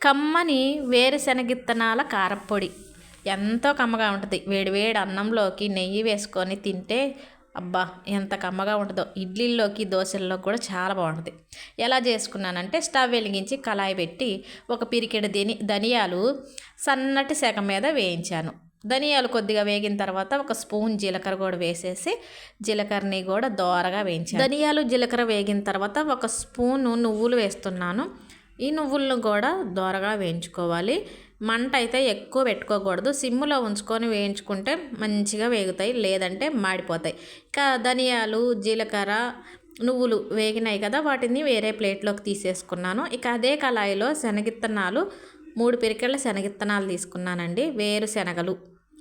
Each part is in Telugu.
కమ్మని వేరుశనగిత్తనాల కారప్పొడి ఎంతో కమ్మగా ఉంటుంది. వేడివేడి అన్నంలోకి నెయ్యి వేసుకొని తింటే అబ్బా ఎంత కమ్మగా ఉంటుందో. ఇడ్లీల్లోకి దోశల్లో కూడా చాలా బాగుంటుంది. ఎలా చేసుకున్నానంటే స్టవ్ వెలిగించి కళాయి పెట్టి ఒక పిరికెడు ధనియాలు సన్నటి సెగ మీద వేయించాను. ధనియాలు కొద్దిగా వేగిన తర్వాత ఒక స్పూన్ జీలకర్ర కూడా వేసేసి జీలకర్రని కూడా దోరగా వేయించాను. ధనియాలు జీలకర్ర వేగిన తర్వాత ఒక స్పూను నువ్వులు వేస్తున్నాను. ఈ నువ్వులను కూడా దోరగా వేయించుకోవాలి. మంట అయితే ఎక్కువ పెట్టుకోకూడదు, సిమ్లో ఉంచుకొని వేయించుకుంటే మంచిగా వేగుతాయి, లేదంటే మాడిపోతాయి. ఇక ధనియాలు జీలకర్ర నువ్వులు వేగినాయి కదా, వాటిని వేరే ప్లేట్లోకి తీసేసుకున్నాను. ఇక అదే కళాయిలో శనగిత్తనాలు 3 పిరికెళ్ళ శనగిత్తనాలు తీసుకున్నానండి.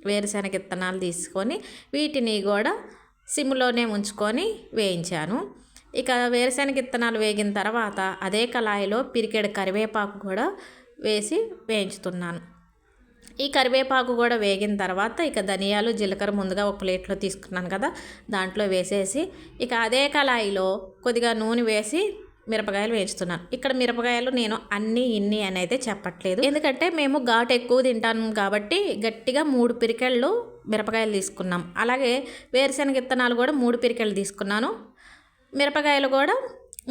వేరుశనగిత్తనాలు తీసుకొని వీటిని కూడా సిమ్లోనే ఉంచుకొని వేయించాను. ఇక వేరుశనగిత్తనాలు వేగిన తర్వాత అదే కళాయిలో పిరికెడు కరివేపాకు కూడా వేసి వేయించుతున్నాను. ఈ కరివేపాకు కూడా వేగిన తర్వాత ఇక ధనియాలు జీలకర్ర ముందుగా ఒక ప్లేట్లో తీసుకున్నాను కదా, దాంట్లో వేసేసి ఇక అదే కళాయిలో కొద్దిగా నూనె వేసి మిరపకాయలు వేయించుతున్నాను. ఇక్కడ మిరపకాయలు నేను ఇన్ని అని అయితే చెప్పట్లేదు, ఎందుకంటే మేము ఘాటు ఎక్కువ తింటాను కాబట్టి గట్టిగా 3 పిరికెళ్ళు మిరపకాయలు తీసుకున్నాం. అలాగే వేరుశనగిత్తనాలు కూడా 3 పిరికెళ్ళు తీసుకున్నాను. మిరపకాయలు కూడా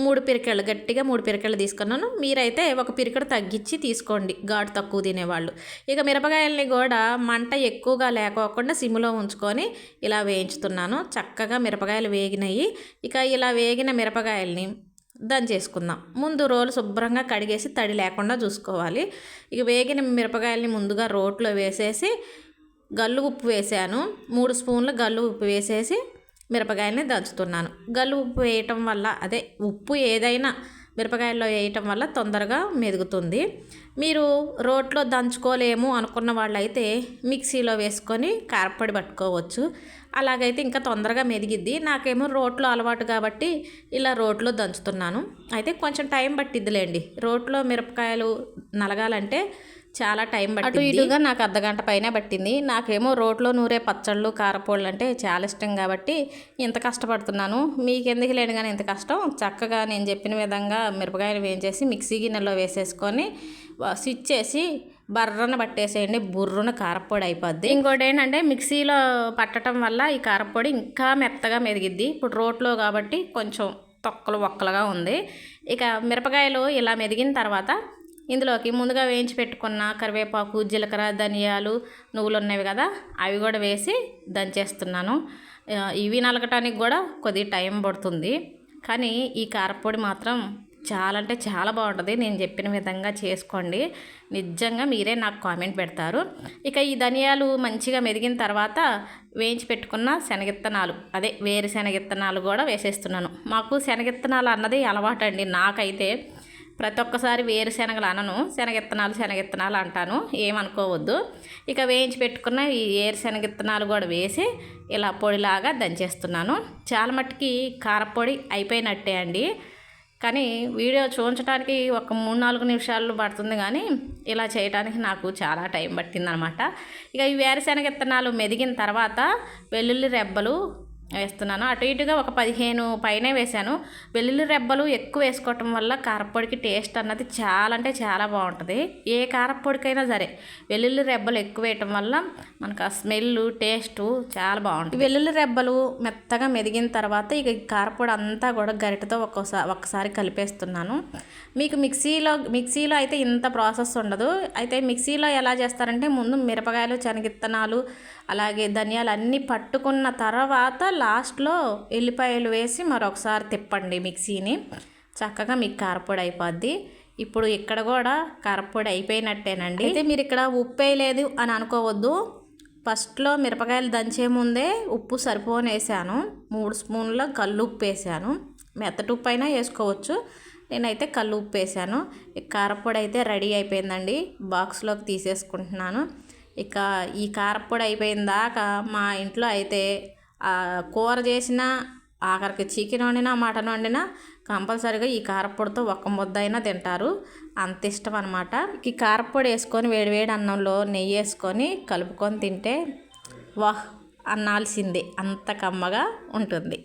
3 పిరికెళ్ళు, గట్టిగా 3 పిరికెళ్ళు తీసుకున్నాను. మీరైతే ఒక పిరికెడు తగ్గించి తీసుకోండి ఘాటు తక్కువ తినేవాళ్ళు. ఇక మిరపకాయలని కూడా మంట ఎక్కువగా లేకోకుండా సిమ్లో ఉంచుకొని ఇలా వేయించుతున్నాను. చక్కగా మిరపకాయలు వేగినాయి. ఇక ఇలా వేగిన మిరపకాయలని దంచేసుకుందాం. ముందు రోలు శుభ్రంగా కడిగేసి తడి లేకుండా చూసుకోవాలి. ఇక వేగిన మిరపకాయలని ముందుగా రోట్లో వేసేసి గల్లు ఉప్పు వేసాను. 3 స్పూన్ల గల్లు ఉప్పు వేసేసి మిరపకాయలని దంచుతున్నాను. గల్లు ఉప్పు వేయటం వల్ల, అదే ఉప్పు ఏదైనా మిరపకాయల్లో వేయటం వల్ల తొందరగా మెదుగుతుంది. మీరు రోట్లో దంచుకోలేము అనుకున్న వాళ్ళైతే మిక్సీలో వేసుకొని కారప్పొడి పట్టుకోవచ్చు. అలాగైతే ఇంకా తొందరగా మెదిగిద్ది. నాకేమో రోట్లో అలవాటు కాబట్టి ఇలా రోట్లో దంచుతున్నాను. అయితే కొంచెం టైం పట్టిద్దిలేండి. రోట్లో మిరపకాయలు నలగాలంటే చాలా టైం పట్టింది. అటు ఇటుగా నాకు అర్ధగంట పైనే పట్టింది. నాకేమో రోట్లో నూరే పచ్చళ్ళు కారపొళ్ళు అంటే చాలా ఇష్టం కాబట్టి ఇంత కష్టపడుతున్నాను. మీకెందుకు లేని కానీ ఇంత కష్టం. చక్కగా నేను చెప్పిన విధంగా మిరపకాయలు వేయించేసి మిక్సీ గిన్నెలో వేసేసుకొని స్విచ్ చేసి బర్రన పట్టేసేయండి, బుర్రున కారపొడి అయిపోద్ది. ఇంకోటి ఏంటంటే మిక్సీలో పట్టడం వల్ల ఈ కారపొడి ఇంకా మెత్తగా మెదిగిద్ది. ఇప్పుడు రోట్లో కాబట్టి కొంచెం ఒక్కలుగా ఉంది. ఇక మిరపకాయలు ఇలా మెదిగిన తర్వాత ఇందులోకి ముందుగా వేయించి పెట్టుకున్న కరివేపాకు జీలకర్ర ధనియాలు నువ్వులు ఉన్నవి కదా, అవి కూడా వేసి దంచేస్తున్నాను. ఇవి నలగటానికి కూడా కొద్దిగా టైం పడుతుంది, కానీ ఈ కారపొడి మాత్రం చాలా అంటే చాలా బాగుంటుంది. నేను చెప్పిన విధంగా చేసుకోండి, నిజంగా మీరే నాకు కామెంట్ పెడతారు. ఇక ఈ ధనియాలు మంచిగా మెదిగిన తర్వాత వేయించి పెట్టుకున్న శనగిత్తనాలు, అదే వేరుశనగిత్తనాలు కూడా వేసేస్తున్నాను. మాకు శనగిత్తనాలు అన్నది అలవాటు అండి. నాకైతే ప్రతి ఒక్కసారి వేరుశనగలు అనను, శనగిత్తనాలు అంటాను, ఏమనుకోవద్దు. ఇక వేయించి పెట్టుకున్న ఈ వేరుశనగిత్తనాలు కూడా వేసి ఇలా పొడిలాగా దంచేస్తున్నాను. చాలా మట్టుకి కారపొడి అయిపోయినట్టే అండి, కానీ వీడియో చూపించడానికి ఒక 3-4 నిమిషాలు పడుతుంది, కానీ ఇలా చేయడానికి నాకు చాలా టైం పట్టిందనమాట. ఇక ఈ వేరుశనగిత్తనాలు మెదిగిన తర్వాత వెల్లుల్లి రెబ్బలు వేస్తున్నాను. అటు ఇటుగా ఒక 15 పైనే వేసాను. వెల్లుల్లి రెబ్బలు ఎక్కువ వేసుకోవటం వల్ల కారపొడికి టేస్ట్ అన్నది చాలా అంటే చాలా బాగుంటుంది. ఏ కారపొడికైనా సరే వెల్లుల్లి రెబ్బలు ఎక్కువ వేయటం వల్ల మనకు ఆ స్మెల్ టేస్టు చాలా బాగుంటుంది. వెల్లుల్లి రెబ్బలు మెత్తగా మెదిగిన తర్వాత ఇక కారపొడి అంతా కూడా గరిటతో ఒక్కసారి కలిపేస్తున్నాను. మీకు మిక్సీలో అయితే ఇంత ప్రాసెస్ ఉండదు. అయితే మిక్సీలో ఎలా చేస్తారంటే ముందు మిరపకాయలు శనగిత్తనాలు అలాగే ధనియాలు అన్నీ పట్టుకున్న తర్వాత లాస్ట్లో ఎల్లిపాయలు వేసి మరొకసారి తిప్పండి మిక్సీని, చక్కగా మీకు కారపొడి అయిపోద్ది. ఇప్పుడు ఇక్కడ కూడా కారపొడి అయిపోయినట్టేనండి. అయితే మీరు ఇక్కడ ఉప్పు వేయలేదు అని అనుకోవద్దు. ఫస్ట్లో మిరపకాయలు దంచే ముందే ఉప్పు సరిపోని వేసాను. 3 స్పూన్ల కల్లు ఉప్పు వేసాను. మెత్తటి ఉప్పు అయినా వేసుకోవచ్చు, నేనైతే కల్లు ఉప్పు వేసాను. కారపొడి అయితే రెడీ అయిపోయిందండి. బాక్స్లోకి తీసేసుకుంటున్నాను. ఇక ఈ కారపొడి అయిపోయిన దాకా మా ఇంట్లో అయితే కూర చేసిన, ఆఖరికి చికెన్ వండినా మటన్ వండినా కంపల్సరీగా ఈ కారపొడితో ఒక్క ముద్ద అయినా తింటారు, అంత ఇష్టం అనమాట. ఈ కారపొడి వేసుకొని వేడివేడి అన్నంలో నెయ్యి వేసుకొని కలుపుకొని తింటే వాహ్ అనాల్సిందే, అంత కమ్మగా ఉంటుంది.